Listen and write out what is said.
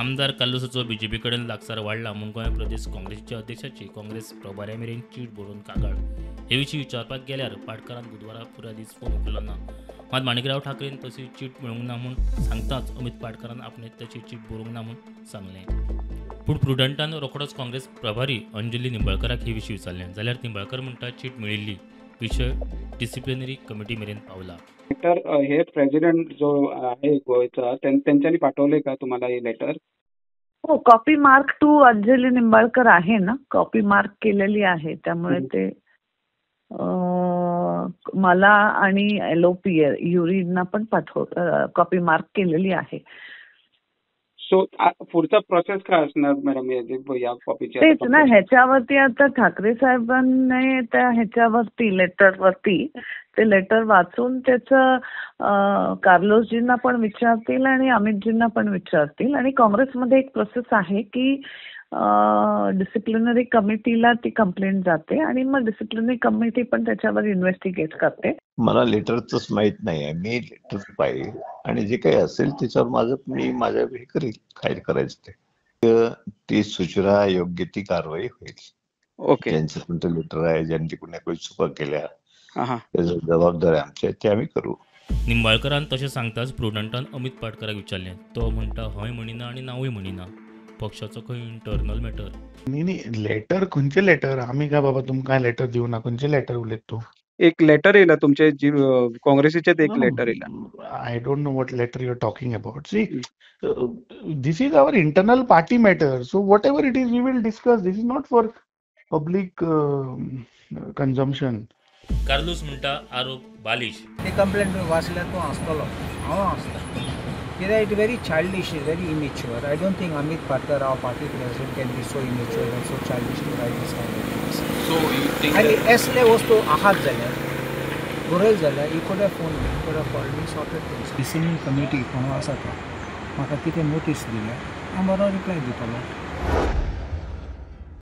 आमदार कालूसाचो बीजेपी कडेन लागसार वाडला म्हूण गोंय प्रदेश काँग्रेसीच्या अध्यक्षाची काँग्रेस प्रभाऱ्या मेरेन चीट बरोवन कागाळ हे विशीं विचारपाक गेल्यार पाटकारान बुधवारा पुराय दीस फोन उखललो ना. मात माणिकराव ठाकरेन तशी चीट मेळूंक ना म्हूण सांगताच अमित पाटकारान आपणे तशी चीट बरोवंक ना म्हूण सांगलें. पूण प्रुडंटान रोखडोच काँग्रेस प्रभारी अंजली निंबाळकराक हे विशीं विचारलें जाल्यार निंबाळकर म्हणटा चीट मेळिल्ली विशय डिसिप्लिनरी कमिटी मेरेन पावला. लेटर हे प्रेसिडेंट जो आहे गोयचा त्यांच्यानी पाठवले का तुम्हाला हे लेटर? हो, copy mark to Anjali Nimbalkar आहे ना, कॉपी मार्क केलेली आहे. त्यामुळे ते मला आणि LOP युरीना पण कॉपी मार्क केलेली आहे. सो पुढचा प्रोसेस काय असणार मॅडम या कॉपीची? तेच ना, ह्याच्यावरती आता ठाकरे साहेबांनी त्या ह्याच्यावरती लेटरवरती ते लेटर वाचून त्याचं कार्लोसजींना पण विचारतील आणि अमितजींना पण विचारतील. आणि काँग्रेसमध्ये एक प्रोसेस आहे की डिसिप्लिनरी कमिटीला ती कंप्लेंट जाते आणि मग डिसिप्लिनरी कमिटी पण त्याच्यावर इन्व्हेस्टिगेट करते. मला लेटरच माहित नाही आहे. मी लेटर पाहिजे आणि जे काही असेल त्याच्यावर मी माझ्या हे करेल, काय करायचं ते. ती सूचना योग्य ती कारवाई होईल. ओके. ज्यांचं कोणतं लेटर आहे, ज्यांनी कुणा काही चुका केल्या त्याची जबाबदारी आमची आहे, ते आम्ही करू. निंबाळकरान तशें सांगताच प्रुडंटान अमित पाटकराक विचारलें. तो म्हणटा हय म्हणिना आणि नावूय म्हणिना. पक्षाचो खंय इंटरनल मॅटर. नाही लेटर खंयचे लेटर? आम्ही काय बाबा तुमकां लेटर दिवं ना. खंयचे लेटर उलयत तू? एक लेटर येयला तुमचे काँग्रेसीचेच एक लेटर येयला. I don't know what letter you are talking about. See this is our internal party matter. So whatever it is we will discuss. This is not for public consumption. Carlos म्हणटा आरोप बालिश. ती complaint वाचल्यार तूं आसतलो, हांव आसता. कित्याक it very childish, very immature. I don't think Amit Patkar our party president can be so immature and so childish to write this kind of things. So you think आनी असले वस्तू आहात जाल्यार बरय जाल्यार you could have phone me, you could have called me, sorted things. Disciplinary committee कोण आसा तो म्हाका कितें नोटीस दिल्या हांव बरो रिप्लाय दितलो.